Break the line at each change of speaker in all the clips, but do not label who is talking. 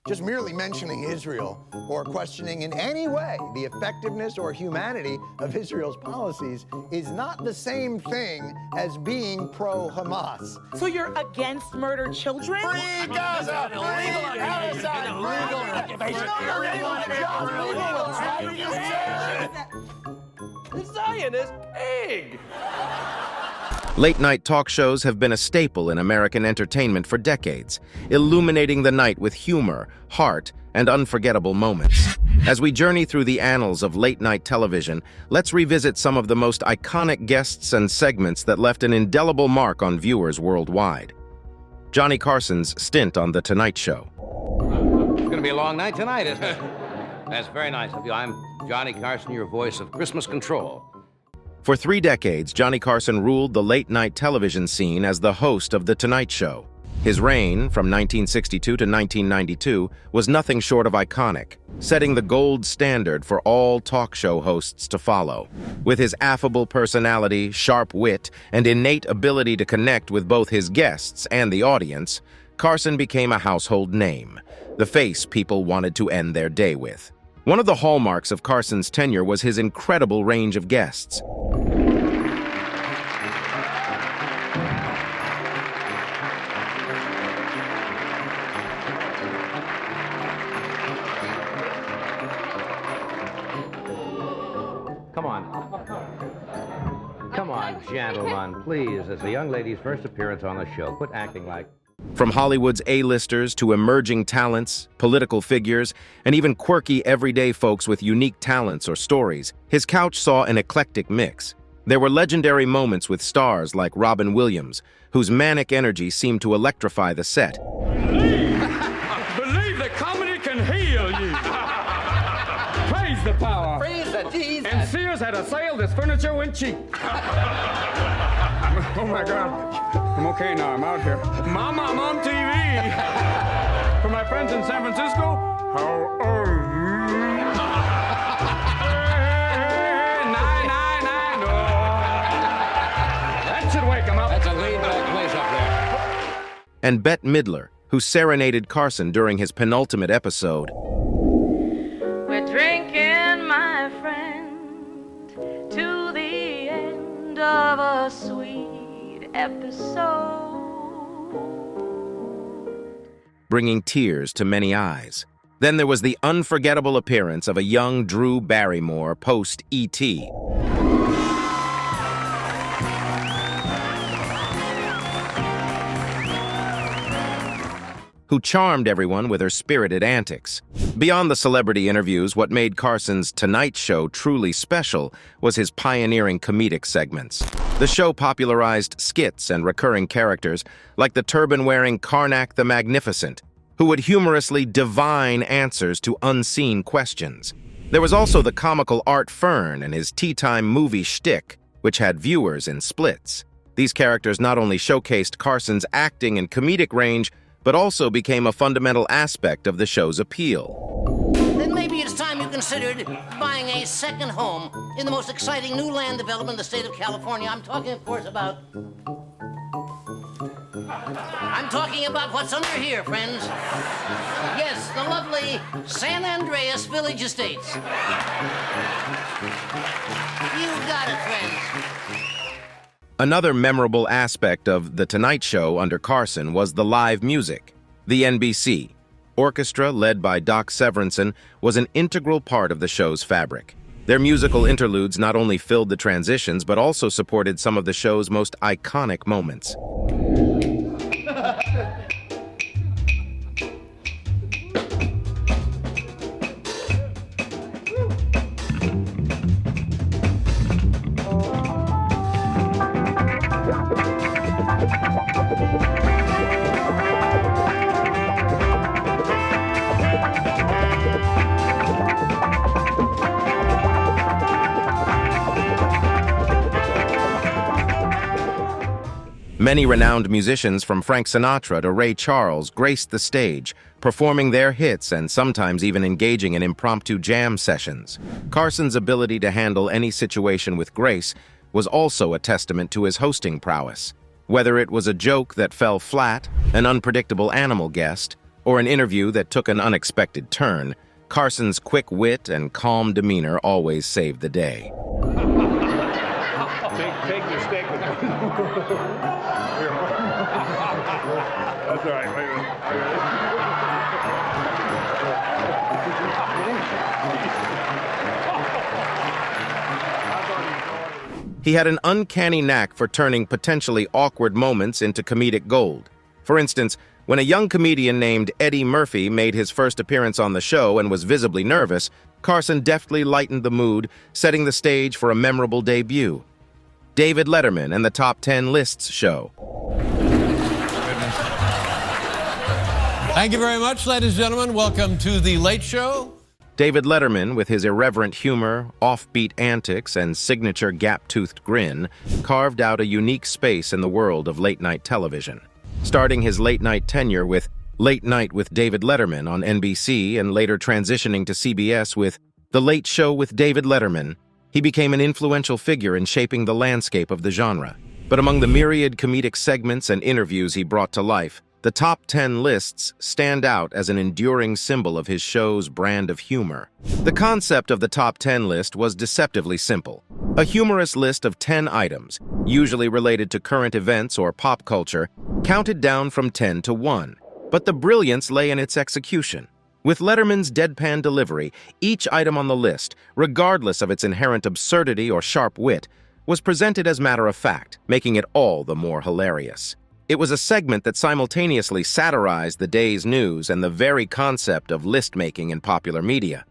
Just merely mentioning Israel or questioning in any way the effectiveness or humanity of Israel's policies is not the same thing as being pro-Hamas.
So you're against murdered children?
Free Gaza! Free Palestine!
The Zionist pig!
Late-night talk shows have been a staple in American entertainment for decades, illuminating the night with humor, heart, and unforgettable moments. As we journey through the annals of late-night television, let's revisit some of the most iconic guests and segments that left an indelible mark on viewers worldwide. Johnny Carson's stint on The Tonight Show.
It's going to be a long night tonight, isn't it? That's very nice of you. I'm Johnny Carson, your voice of Christmas control.
For 3 decades, Johnny Carson ruled the late-night television scene as the host of The Tonight Show. His reign, from 1962 to 1992, was nothing short of iconic, setting the gold standard for all talk show hosts to follow. With his affable personality, sharp wit, and innate ability to connect with both his guests and the audience, Carson became a household name, the face people wanted to end their day with. One of the hallmarks of Carson's tenure was his incredible range of guests.
Come on. Come on, gentlemen, please. It's a young lady's first appearance on the show. Quit acting like...
From Hollywood's A-listers to emerging talents, political figures, and even quirky everyday folks with unique talents or stories, his couch saw an eclectic mix. There were legendary moments with stars like Robin Williams, whose manic energy seemed to electrify the set.
Believe that comedy can heal you. Praise the power.
Praise the Jesus.
And Sears had a sale, this furniture went cheap. Oh my God. I'm okay now, I'm out here. Mama, I'm on TV. For my friends in San Francisco, how are you? Hey, that should wake them up.
That's a laid-back place up there.
And Bette Midler, who serenaded Carson during his penultimate episode.
We're drinking, my friend, to the end of a sweet episode.
Bringing tears to many eyes. Then there was the unforgettable appearance of a young Drew Barrymore post-E.T. who charmed everyone with her spirited antics. Beyond the celebrity interviews, what made Carson's Tonight Show truly special was his pioneering comedic segments. The show popularized skits and recurring characters like the turban-wearing Karnak the Magnificent, who would humorously divine answers to unseen questions. There was also the comical Art Fern and his tea-time movie shtick, which had viewers in splits. These characters not only showcased Carson's acting and comedic range, but also became a fundamental aspect of the show's appeal.
Then maybe it's time you considered buying a second home in the most exciting new land development in the state of California. I'm talking, of course, about what's under here, friends. Yes, the lovely San Andreas Village Estates. You got it, friends.
Another memorable aspect of The Tonight Show under Carson was the live music. The NBC orchestra, led by Doc Severinsen, was an integral part of the show's fabric. Their musical interludes not only filled the transitions, but also supported some of the show's most iconic moments. Many renowned musicians from Frank Sinatra to Ray Charles graced the stage, performing their hits and sometimes even engaging in impromptu jam sessions. Carson's ability to handle any situation with grace was also a testament to his hosting prowess. Whether it was a joke that fell flat, an unpredictable animal guest, or an interview that took an unexpected turn, Carson's quick wit and calm demeanor always saved the day.
Take your steak with you. That's all right. Wait a minute.
He had an uncanny knack for turning potentially awkward moments into comedic gold. For instance, when a young comedian named Eddie Murphy made his first appearance on the show and was visibly nervous, Carson deftly lightened the mood, setting the stage for a memorable debut. David Letterman and the Top 10 Lists show.
Thank you very much, ladies and gentlemen. Welcome to The Late Show.
David Letterman, with his irreverent humor, offbeat antics, and signature gap-toothed grin, carved out a unique space in the world of late-night television. Starting his late-night tenure with Late Night with David Letterman on NBC and later transitioning to CBS with The Late Show with David Letterman, he became an influential figure in shaping the landscape of the genre. But among the myriad comedic segments and interviews he brought to life, the Top 10 Lists stand out as an enduring symbol of his show's brand of humor. The concept of the Top 10 list was deceptively simple. A humorous list of 10 items, usually related to current events or pop culture, counted down from 10 to 1. But the brilliance lay in its execution. With Letterman's deadpan delivery, each item on the list, regardless of its inherent absurdity or sharp wit, was presented as matter of fact, making it all the more hilarious. It was a segment that simultaneously satirized the day's news and the very concept of list-making in popular media.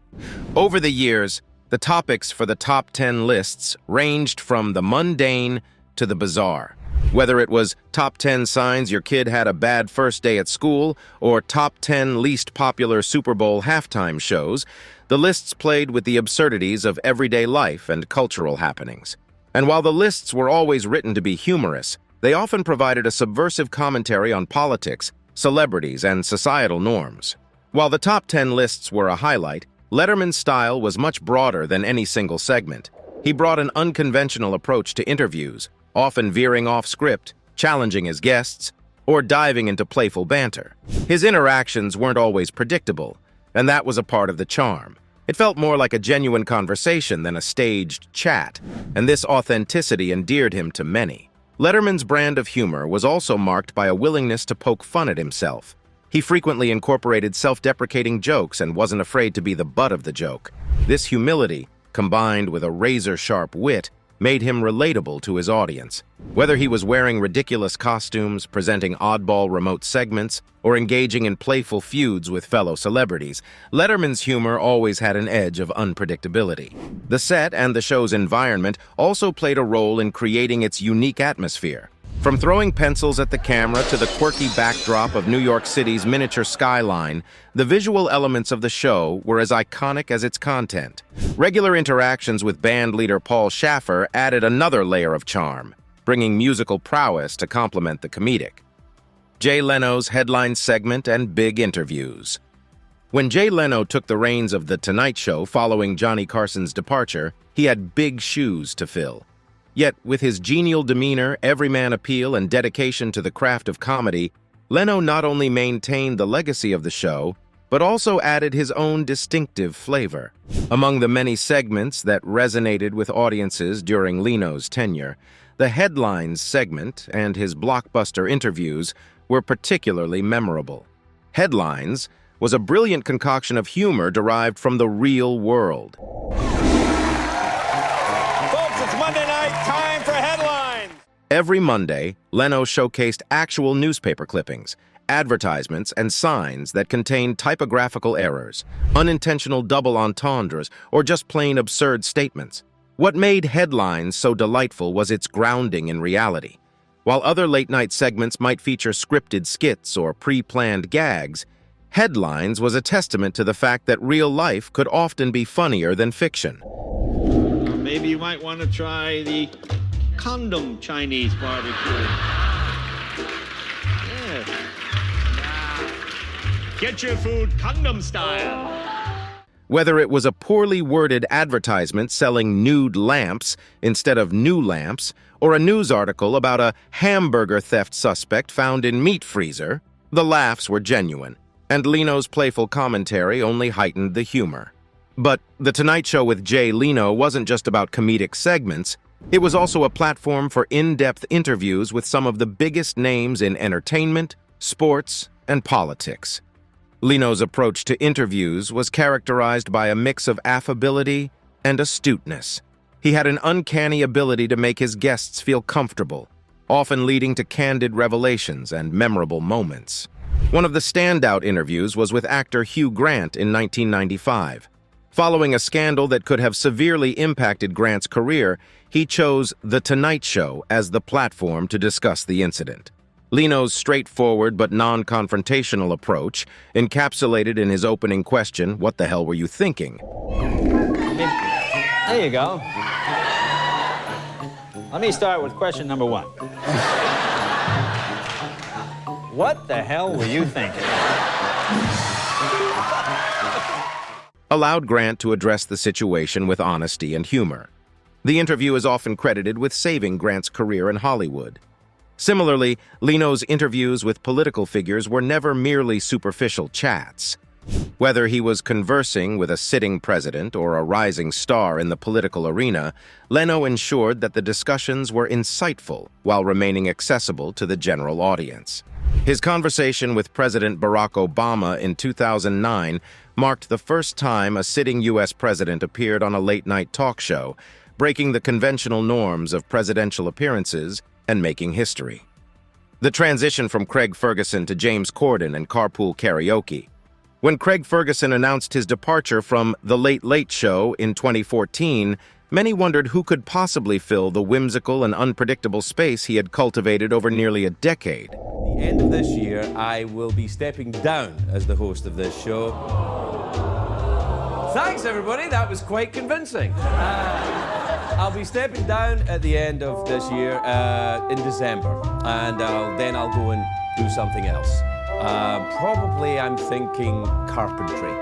Over the years, the topics for the Top 10 Lists ranged from the mundane to the bizarre. Whether it was Top 10 Signs Your Kid Had a Bad First Day at School or Top 10 Least Popular Super Bowl Halftime Shows, the lists played with the absurdities of everyday life and cultural happenings. And while the lists were always written to be humorous, they often provided a subversive commentary on politics, celebrities, and societal norms. While the Top 10 Lists were a highlight, Letterman's style was much broader than any single segment. He brought an unconventional approach to interviews, often veering off script, challenging his guests, or diving into playful banter. His interactions weren't always predictable, and that was a part of the charm. It felt more like a genuine conversation than a staged chat, and this authenticity endeared him to many. Letterman's brand of humor was also marked by a willingness to poke fun at himself. He frequently incorporated self-deprecating jokes and wasn't afraid to be the butt of the joke. This humility, combined with a razor-sharp wit, made him relatable to his audience. Whether he was wearing ridiculous costumes, presenting oddball remote segments, or engaging in playful feuds with fellow celebrities, Letterman's humor always had an edge of unpredictability. The set and the show's environment also played a role in creating its unique atmosphere. From throwing pencils at the camera to the quirky backdrop of New York City's miniature skyline, the visual elements of the show were as iconic as its content. Regular interactions with band leader Paul Schaffer added another layer of charm, bringing musical prowess to complement the comedic. Jay Leno's headline segment and big interviews. When Jay Leno took the reins of The Tonight Show following Johnny Carson's departure, he had big shoes to fill. Yet, with his genial demeanor, everyman appeal, and dedication to the craft of comedy, Leno not only maintained the legacy of the show, but also added his own distinctive flavor. Among the many segments that resonated with audiences during Leno's tenure, the Headlines segment and his blockbuster interviews were particularly memorable. Headlines was a brilliant concoction of humor derived from the real world.
Monday night, time for headlines.
Every Monday, Leno showcased actual newspaper clippings, advertisements, and signs that contained typographical errors, unintentional double entendres, or just plain absurd statements. What made Headlines so delightful was its grounding in reality. While other late-night segments might feature scripted skits or pre-planned gags, Headlines was a testament to the fact that real life could often be funnier than fiction.
Maybe you might want to try the condom Chinese barbecue. Yeah. Get your food condom style.
Whether it was a poorly worded advertisement selling nude lamps instead of new lamps, or a news article about a hamburger theft suspect found in meat freezer, the laughs were genuine. and Leno's playful commentary only heightened the humor. But The Tonight Show with Jay Leno wasn't just about comedic segments. It was also a platform for in-depth interviews with some of the biggest names in entertainment, sports, and politics. Leno's approach to interviews was characterized by a mix of affability and astuteness. He had an uncanny ability to make his guests feel comfortable, often leading to candid revelations and memorable moments. One of the standout interviews was with actor Hugh Grant in 1995. Following a scandal that could have severely impacted Grant's career, he chose The Tonight Show as the platform to discuss the incident. Leno's straightforward but non-confrontational approach, encapsulated in his opening question, "What the hell were you thinking?"
There you go. Let me start with question number one. What the hell were you thinking?
Allowed Grant to address the situation with honesty and humor. The interview is often credited with saving Grant's career in Hollywood. Similarly, Leno's interviews with political figures were never merely superficial chats. Whether he was conversing with a sitting president or a rising star in the political arena, Leno ensured that the discussions were insightful while remaining accessible to the general audience. His conversation with President Barack Obama in 2009 marked the first time a sitting U.S. president appeared on a late-night talk show, breaking the conventional norms of presidential appearances and making history. The transition from Craig Ferguson to James Corden and Carpool Karaoke. When Craig Ferguson announced his departure from The Late Late Show in 2014, many wondered who could possibly fill the whimsical and unpredictable space he had cultivated over nearly a decade.
At the end of this year, I will be stepping down as the host of this show. Thanks, everybody. That was quite convincing. I'll be stepping down at the end of this year in December, and then I'll go and do something else. Probably I'm thinking carpentry.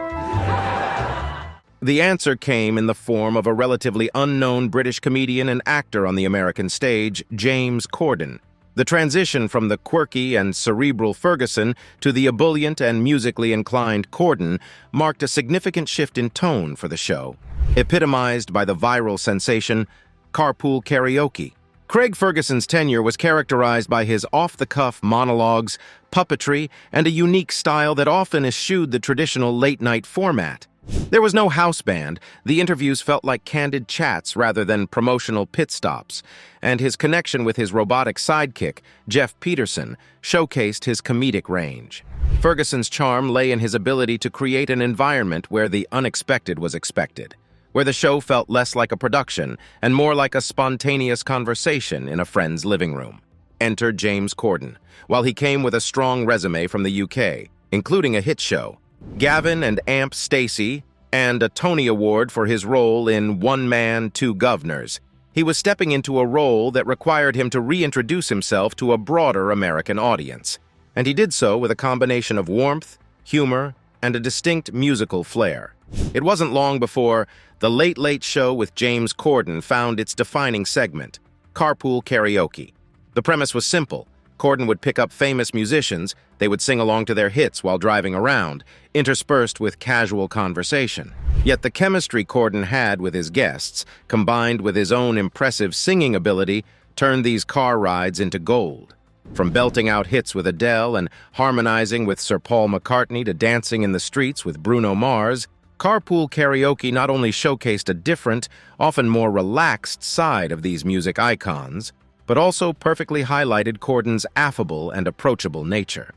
The answer came in the form of a relatively unknown British comedian and actor on the American stage, James Corden. The transition from the quirky and cerebral Ferguson to the ebullient and musically inclined Corden marked a significant shift in tone for the show, epitomized by the viral sensation Carpool Karaoke. Craig Ferguson's tenure was characterized by his off-the-cuff monologues, puppetry, and a unique style that often eschewed the traditional late-night format. There was no house band. The interviews felt like candid chats rather than promotional pit stops, and his connection with his robotic sidekick, Jeff Peterson, showcased his comedic range. Ferguson's charm lay in his ability to create an environment where the unexpected was expected, where the show felt less like a production and more like a spontaneous conversation in a friend's living room. Enter James Corden. While he came with a strong resume from the UK, including a hit show, Gavin and Amp Stacey, and a Tony Award for his role in One Man, Two Governors, he was stepping into a role that required him to reintroduce himself to a broader American audience. And he did so with a combination of warmth, humor, and a distinct musical flair. It wasn't long before The Late Late Show with James Corden found its defining segment, Carpool Karaoke. The premise was simple. Corden would pick up famous musicians, they would sing along to their hits while driving around, interspersed with casual conversation. Yet the chemistry Corden had with his guests, combined with his own impressive singing ability, turned these car rides into gold. From belting out hits with Adele and harmonizing with Sir Paul McCartney to dancing in the streets with Bruno Mars, Carpool Karaoke not only showcased a different, often more relaxed side of these music icons, but also perfectly highlighted Corden's affable and approachable nature.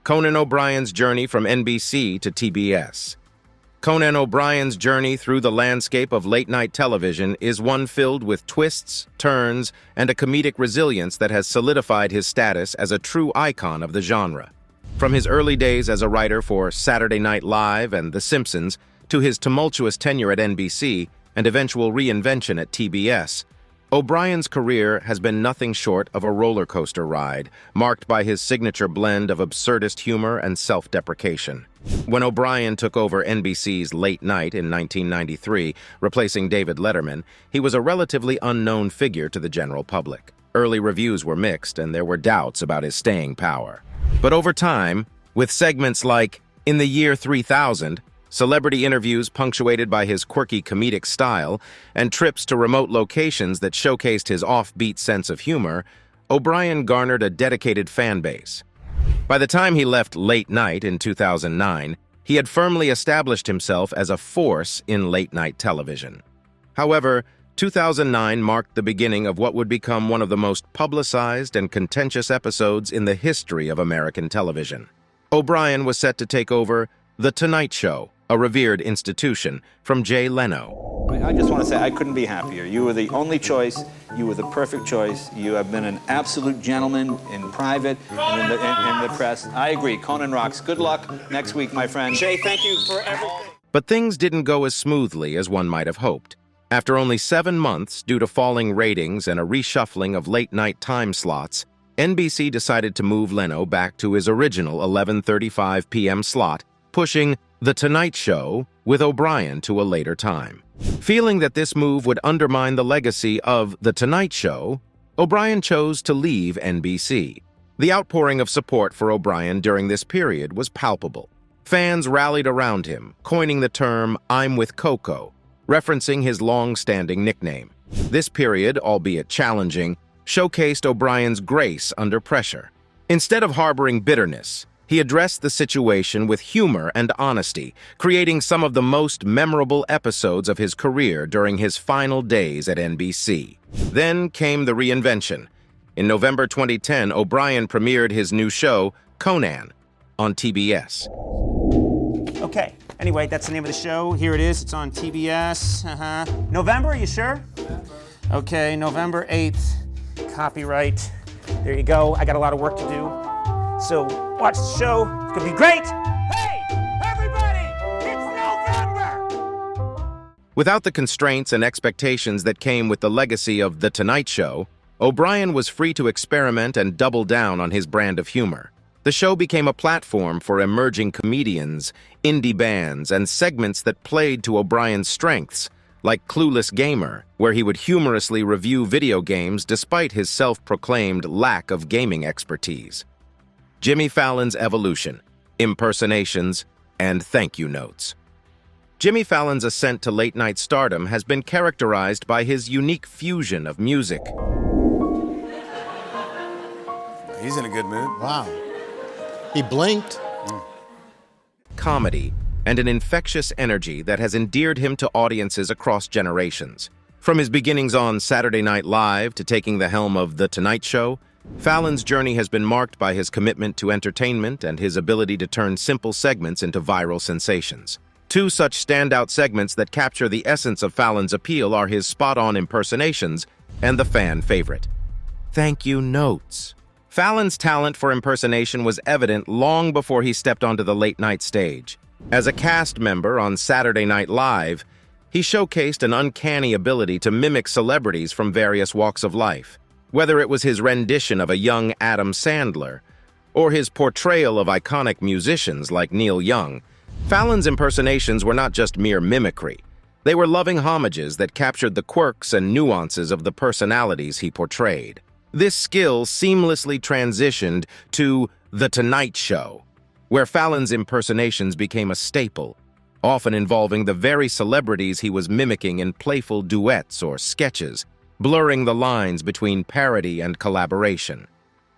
Conan OBrien's journey from NBC to TBS. Conan OBrien's journey through the landscape of late-night television is one filled with twists, turns, and a comedic resilience that has solidified his status as a true icon of the genre. From his early days as a writer for Saturday Night Live and The Simpsons, to his tumultuous tenure at NBC and eventual reinvention at TBS, O'Brien's career has been nothing short of a roller coaster ride, marked by his signature blend of absurdist humor and self-deprecation. When O'Brien took over NBC's Late Night in 1993, replacing David Letterman, he was a relatively unknown figure to the general public. Early reviews were mixed, and there were doubts about his staying power. But over time, with segments like In the year 3000, celebrity interviews punctuated by his quirky comedic style and trips to remote locations that showcased his offbeat sense of humor, O'Brien garnered a dedicated fan base. By the time he left Late Night in 2009, he had firmly established himself as a force in late-night television. However, 2009 marked the beginning of what would become one of the most publicized and contentious episodes in the history of American television. O'Brien was set to take over The Tonight Show, a revered institution, from Jay Leno.
I just want to say I couldn't be happier. You were the only choice. You were the perfect choice. You have been an absolute gentleman in private and in the press. I agree. Conan rocks. Good luck next week, my friend.
Jay, thank you for everything.
But things didn't go as smoothly as one might have hoped. After only 7 months, due to falling ratings and a reshuffling of late-night time slots, NBC decided to move Leno back to his original 11:35 p.m. slot, pushing The Tonight Show with O'Brien to a later time. Feeling that this move would undermine the legacy of The Tonight Show, O'Brien chose to leave NBC. The outpouring of support for O'Brien during this period was palpable. Fans rallied around him, coining the term "I'm with Coco," referencing his long-standing nickname. This period, albeit challenging, showcased O'Brien's grace under pressure. Instead of harboring bitterness, he addressed the situation with humor and honesty, creating some of the most memorable episodes of his career during his final days at NBC. Then came the reinvention. In November 2010, O'Brien premiered his new show, Conan, on TBS.
Okay, anyway, that's the name of the show. Here it is. It's on TBS. November, you sure? Okay, November 8th. Copyright. There you go. I got a lot of work to do. So watch the show. It's going to be great. Hey, everybody, it's November!
Without the constraints and expectations that came with the legacy of The Tonight Show, O'Brien was free to experiment and double down on his brand of humor. The show became a platform for emerging comedians, indie bands, and segments that played to O'Brien's strengths, like Clueless Gamer, where he would humorously review video games despite his self-proclaimed lack of gaming expertise. Jimmy Fallon's evolution, impersonations, and thank you notes. Jimmy Fallon's ascent to late-night stardom has been characterized by his unique fusion of music.
He's in a good mood.
Wow. He blinked.
Comedy, and an infectious energy that has endeared him to audiences across generations. From his beginnings on Saturday Night Live to taking the helm of The Tonight Show, Fallon's journey has been marked by his commitment to entertainment and his ability to turn simple segments into viral sensations. Two such standout segments that capture the essence of Fallon's appeal are his spot-on impersonations and the fan favorite, thank you notes. Fallon's talent for impersonation was evident long before he stepped onto the late-night stage. As a cast member on Saturday Night Live, he showcased an uncanny ability to mimic celebrities from various walks of life. Whether it was his rendition of a young Adam Sandler or his portrayal of iconic musicians like Neil Young, Fallon's impersonations were not just mere mimicry. They were loving homages that captured the quirks and nuances of the personalities he portrayed. This skill seamlessly transitioned to The Tonight Show, where Fallon's impersonations became a staple, often involving the very celebrities he was mimicking in playful duets or sketches, blurring the lines between parody and collaboration.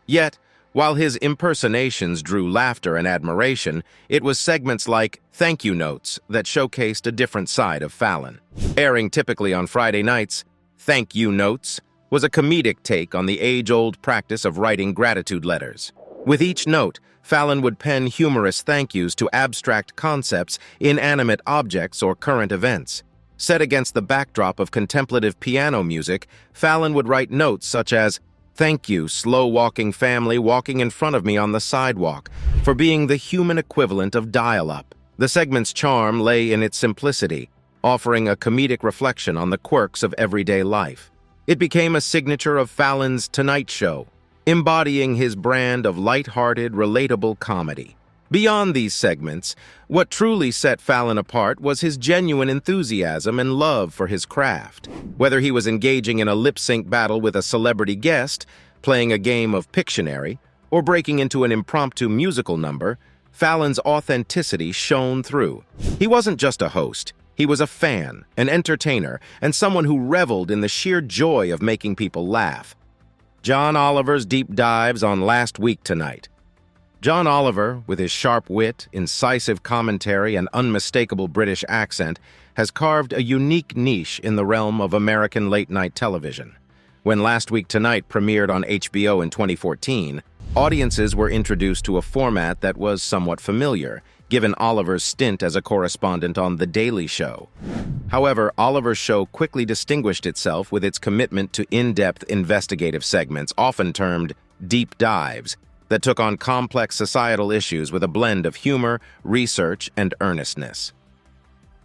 Yet, while his impersonations drew laughter and admiration, it was segments like thank you notes that showcased a different side of Fallon. Airing typically on Friday nights, thank you notes was a comedic take on the age-old practice of writing gratitude letters. With each note, Fallon would pen humorous thank yous to abstract concepts, inanimate objects, or current events. Set against the backdrop of contemplative piano music, Fallon would write notes such as, thank you, slow-walking family walking in front of me on the sidewalk, for being the human equivalent of dial-up. The segment's charm lay in its simplicity, offering a comedic reflection on the quirks of everyday life. It became a signature of Fallon's Tonight Show, embodying his brand of light-hearted, relatable comedy. Beyond these segments, what truly set Fallon apart was his genuine enthusiasm and love for his craft. Whether he was engaging in a lip-sync battle with a celebrity guest, playing a game of Pictionary, or breaking into an impromptu musical number, Fallon's authenticity shone through. He wasn't just a host. He was a fan, an entertainer, and someone who reveled in the sheer joy of making people laugh. John Oliver's deep dives on Last Week Tonight. John Oliver, with his sharp wit, incisive commentary, and unmistakable British accent, has carved a unique niche in the realm of American late-night television. When Last Week Tonight premiered on HBO in 2014, audiences were introduced to a format that was somewhat familiar, given Oliver's stint as a correspondent on The Daily Show. However, Oliver's show quickly distinguished itself with its commitment to in-depth investigative segments, often termed deep dives, that took on complex societal issues with a blend of humor, research, and earnestness.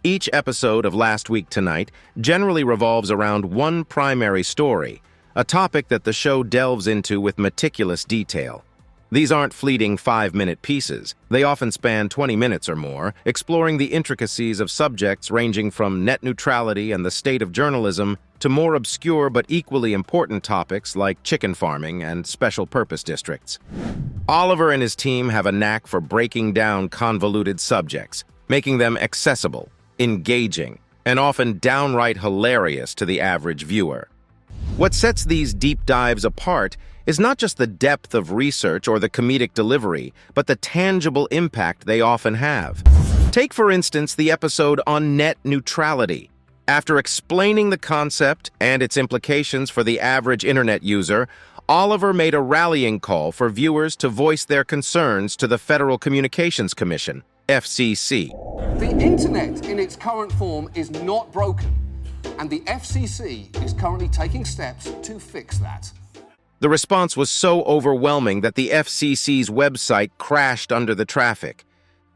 Each episode of Last Week Tonight generally revolves around one primary story, a topic that the show delves into with meticulous detail. These aren't fleeting 5-minute pieces. They often span 20 minutes or more, exploring the intricacies of subjects ranging from net neutrality and the state of journalism to more obscure but equally important topics like chicken farming and special purpose districts. Oliver and his team have a knack for breaking down convoluted subjects, making them accessible, engaging, and often downright hilarious to the average viewer. What sets these deep dives apart is not just the depth of research or the comedic delivery, but the tangible impact they often have. Take, for instance, the episode on net neutrality. After explaining the concept and its implications for the average internet user, Oliver made a rallying call for viewers to voice their concerns to the Federal Communications Commission, FCC.
The internet in its current form is not broken, and the FCC is currently taking steps to fix that.
The response was so overwhelming that the FCC's website crashed under the traffic.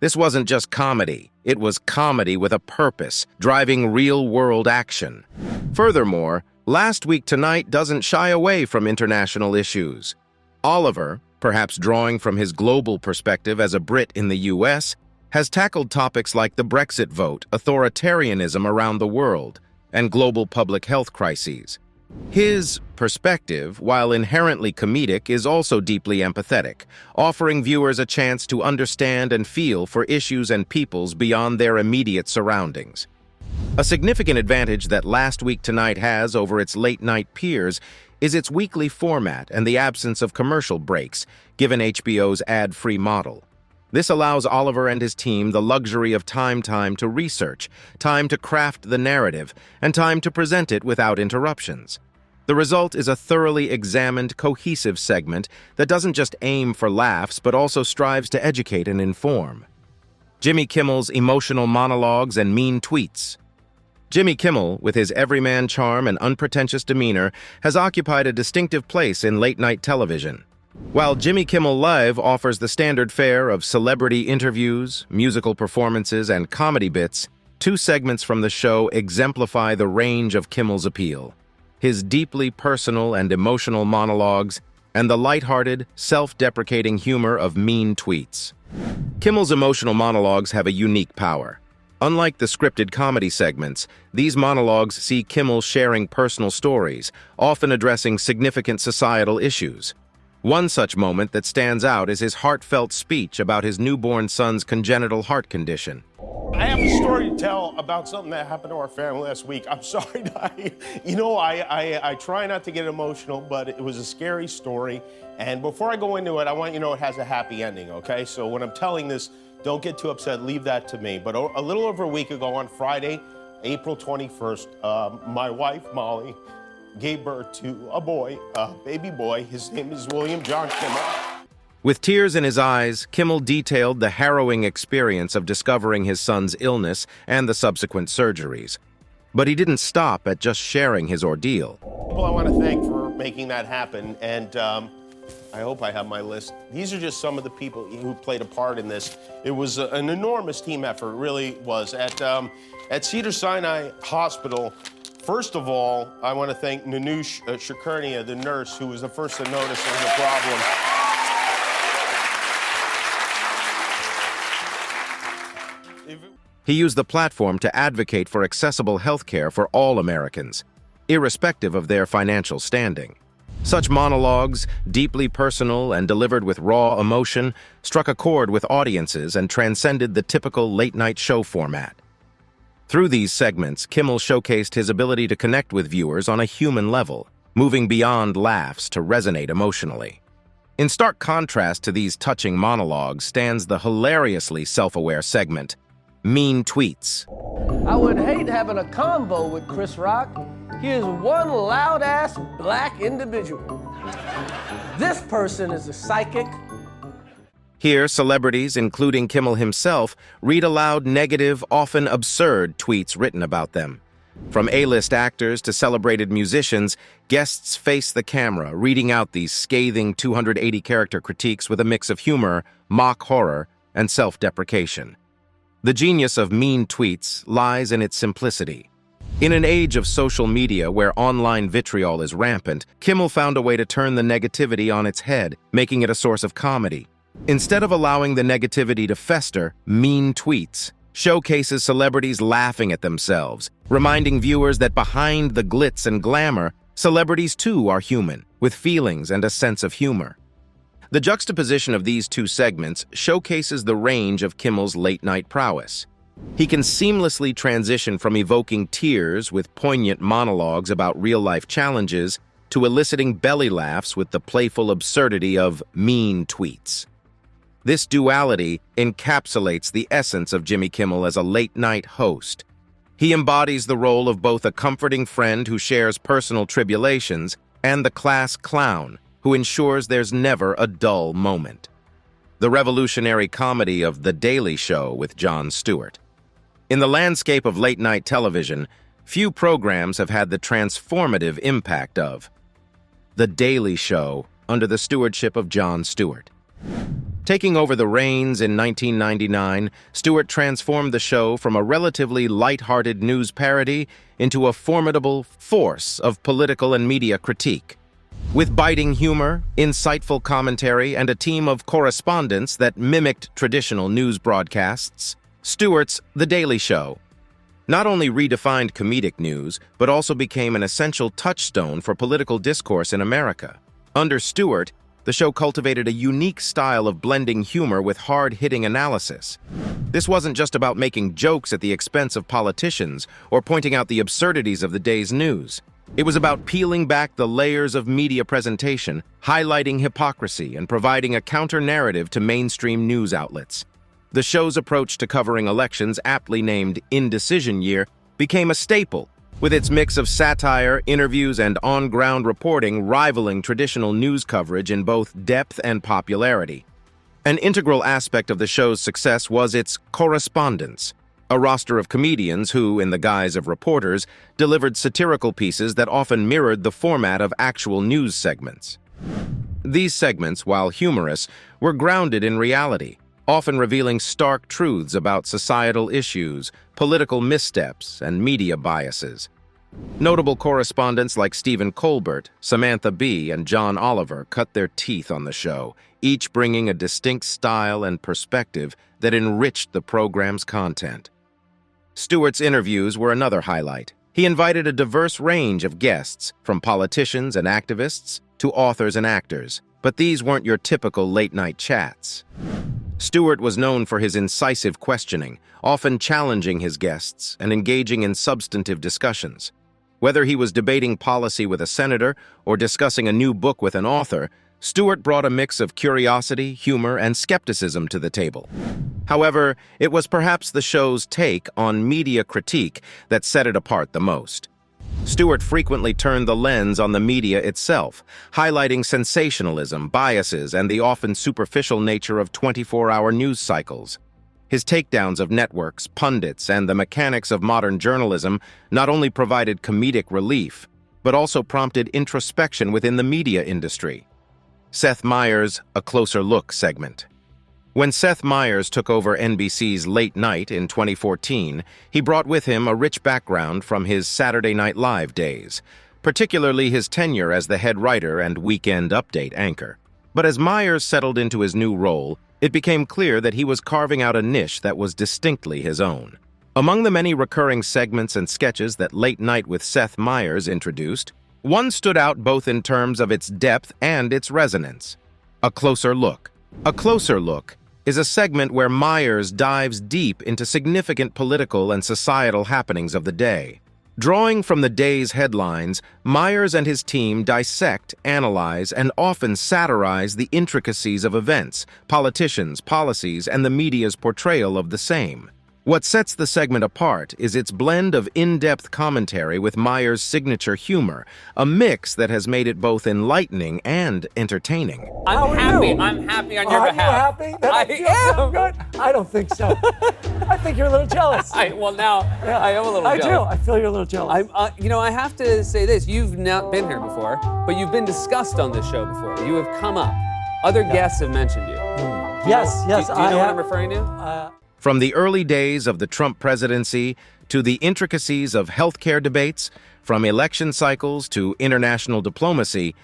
This wasn't just comedy. It was comedy with a purpose, driving real-world action. Furthermore, Last Week Tonight doesn't shy away from international issues. Oliver, perhaps drawing from his global perspective as a Brit in the US, has tackled topics like the Brexit vote, authoritarianism around the world, and global public health crises. His perspective, while inherently comedic, is also deeply empathetic, offering viewers a chance to understand and feel for issues and peoples beyond their immediate surroundings. A significant advantage that Last Week Tonight has over its late-night peers is its weekly format and the absence of commercial breaks, given HBO's ad-free model. This allows Oliver and his team the luxury of time to research, time to craft the narrative, and time to present it without interruptions. The result is a thoroughly examined, cohesive segment that doesn't just aim for laughs, but also strives to educate and inform. Jimmy Kimmel's emotional monologues and mean tweets. Jimmy Kimmel, with his everyman charm and unpretentious demeanor, has occupied a distinctive place in late-night television. While Jimmy Kimmel Live offers the standard fare of celebrity interviews, musical performances, and comedy bits, two segments from the show exemplify the range of Kimmel's appeal: his deeply personal and emotional monologues, and the lighthearted, self-deprecating humor of mean tweets. Kimmel's emotional monologues have a unique power. Unlike the scripted comedy segments, these monologues see Kimmel sharing personal stories, often addressing significant societal issues. One such moment that stands out is his heartfelt speech about his newborn son's congenital heart condition.
I have a story to tell about something that happened to our family last week. I'm sorry, I try not to get emotional, but it was a scary story. And before I go into it, I want you to know it has a happy ending, okay? So when I'm telling this, don't get too upset, leave that to me. But a little over a week ago on Friday, April 21st, my wife, Molly, gave birth to a boy, a baby boy. His name is William John Kimmel.
With tears in his eyes, Kimmel detailed the harrowing experience of discovering his son's illness and the subsequent surgeries. But he didn't stop at just sharing his ordeal.
Well, I want to thank for making that happen, and I hope I have my list. These are just some of the people who played a part in this. It was an enormous team effort, it really was. At Cedars-Sinai Hospital, first of all, I want to thank Nanush Shakurnia, the nurse, who was the first to notice there was a problem.
He used the platform to advocate for accessible health care for all Americans, irrespective of their financial standing. Such monologues, deeply personal and delivered with raw emotion, struck a chord with audiences and transcended the typical late-night show format. Through these segments, Kimmel showcased his ability to connect with viewers on a human level, moving beyond laughs to resonate emotionally. In stark contrast to these touching monologues stands the hilariously self-aware segment, Mean Tweets.
I would hate having a combo with Chris Rock. He is one loud-ass black individual. This person is a psychic.
Here, celebrities, including Kimmel himself, read aloud negative, often absurd tweets written about them. From A-list actors to celebrated musicians, guests face the camera, reading out these scathing 280-character critiques with a mix of humor, mock horror, and self-deprecation. The genius of Mean Tweets lies in its simplicity. In an age of social media where online vitriol is rampant, Kimmel found a way to turn the negativity on its head, making it a source of comedy. Instead of allowing the negativity to fester, Mean Tweets showcases celebrities laughing at themselves, reminding viewers that behind the glitz and glamour, celebrities too are human, with feelings and a sense of humor. The juxtaposition of these two segments showcases the range of Kimmel's late-night prowess. He can seamlessly transition from evoking tears with poignant monologues about real-life challenges to eliciting belly laughs with the playful absurdity of Mean Tweets. This duality encapsulates the essence of Jimmy Kimmel as a late-night host. He embodies the role of both a comforting friend who shares personal tribulations and the class clown who ensures there's never a dull moment. The revolutionary comedy of The Daily Show with Jon Stewart. In the landscape of late-night television, few programs have had the transformative impact of The Daily Show under the stewardship of Jon Stewart. Taking over the reins in 1999, Stewart transformed the show from a relatively light-hearted news parody into a formidable force of political and media critique. With biting humor, insightful commentary, and a team of correspondents that mimicked traditional news broadcasts, Stewart's The Daily Show not only redefined comedic news, but also became an essential touchstone for political discourse in America. Under Stewart, the show cultivated a unique style of blending humor with hard-hitting analysis. This wasn't just about making jokes at the expense of politicians or pointing out the absurdities of the day's news. It was about peeling back the layers of media presentation, highlighting hypocrisy, and providing a counter-narrative to mainstream news outlets. The show's approach to covering elections, aptly named Indecision Year, became a staple, with its mix of satire, interviews, and on-ground reporting rivaling traditional news coverage in both depth and popularity. An integral aspect of the show's success was its correspondence, a roster of comedians who, in the guise of reporters, delivered satirical pieces that often mirrored the format of actual news segments. These segments, while humorous, were grounded in reality, often revealing stark truths about societal issues, political missteps, and media biases. Notable correspondents like Stephen Colbert, Samantha Bee, and John Oliver cut their teeth on the show, each bringing a distinct style and perspective that enriched the program's content. Stewart's interviews were another highlight. He invited a diverse range of guests, from politicians and activists to authors and actors, but these weren't your typical late-night chats. Stewart was known for his incisive questioning, often challenging his guests and engaging in substantive discussions. Whether he was debating policy with a senator or discussing a new book with an author, Stewart brought a mix of curiosity, humor, and skepticism to the table. However, it was perhaps the show's take on media critique that set it apart the most. Stewart frequently turned the lens on the media itself, highlighting sensationalism, biases, and the often superficial nature of 24-hour news cycles. His takedowns of networks, pundits, and the mechanics of modern journalism not only provided comedic relief, but also prompted introspection within the media industry. Seth Meyers' A Closer Look segment. When Seth Meyers took over NBC's Late Night in 2014, he brought with him a rich background from his Saturday Night Live days, particularly his tenure as the head writer and Weekend Update anchor. But as Meyers settled into his new role, it became clear that he was carving out a niche that was distinctly his own. Among the many recurring segments and sketches that Late Night with Seth Meyers introduced One stood out both in terms of its depth and its resonance. A Closer Look. A Closer Look is a segment where Meyers dives deep into significant political and societal happenings of the day. Drawing from the day's headlines, Meyers and his team dissect, analyze, and often satirize the intricacies of events, politicians, policies, and the media's portrayal of the same. What sets the segment apart is its blend of in-depth commentary with Meyers' signature humor, a mix that has made it both enlightening and entertaining.
I'm happy. I'm happy on your behalf.
Are you happy? I am. Good? I don't think so. I think you're a little jealous.
I am a little jealous.
I do. I feel you're a little jealous.
I have to say this. You've not been here before, but you've been discussed on this show before. You have come up. Other guests have mentioned you.
Yes.
Do you know what I'm referring to?
From the early days of the Trump presidency to the intricacies of healthcare debates, from election cycles to international diplomacy,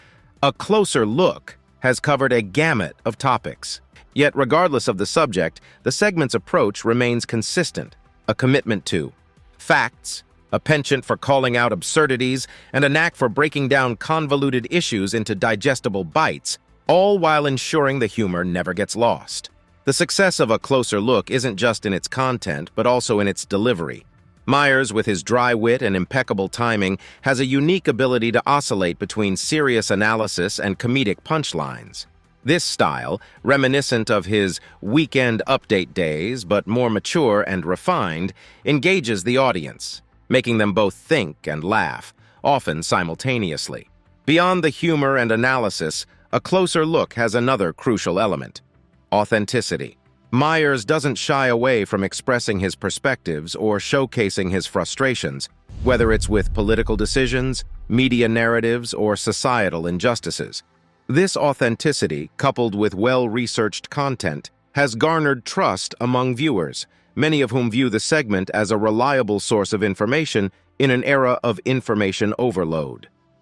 A Closer Look has covered a gamut of topics. Yet, regardless of the subject, the segment's approach remains consistent, a commitment to facts, a penchant for calling out absurdities, and a knack for breaking down convoluted issues into digestible bites, all while ensuring the humor never gets lost. The success of A Closer Look isn't just in its content, but also in its delivery. Meyers, with his dry wit and impeccable timing, has a unique ability to oscillate between serious analysis and comedic punchlines. This style, reminiscent of his Weekend Update days, but more mature and refined, engages the audience, making them both think and laugh, often simultaneously. Beyond the humor and analysis, A Closer Look has another crucial element: authenticity. Meyers doesn't shy away from expressing his perspectives or showcasing his frustrations, whether it's with political decisions, media narratives, or societal injustices. This authenticity, coupled with well-researched content, has garnered trust among viewers, many of whom view the segment as a reliable source of information in an era of information overload.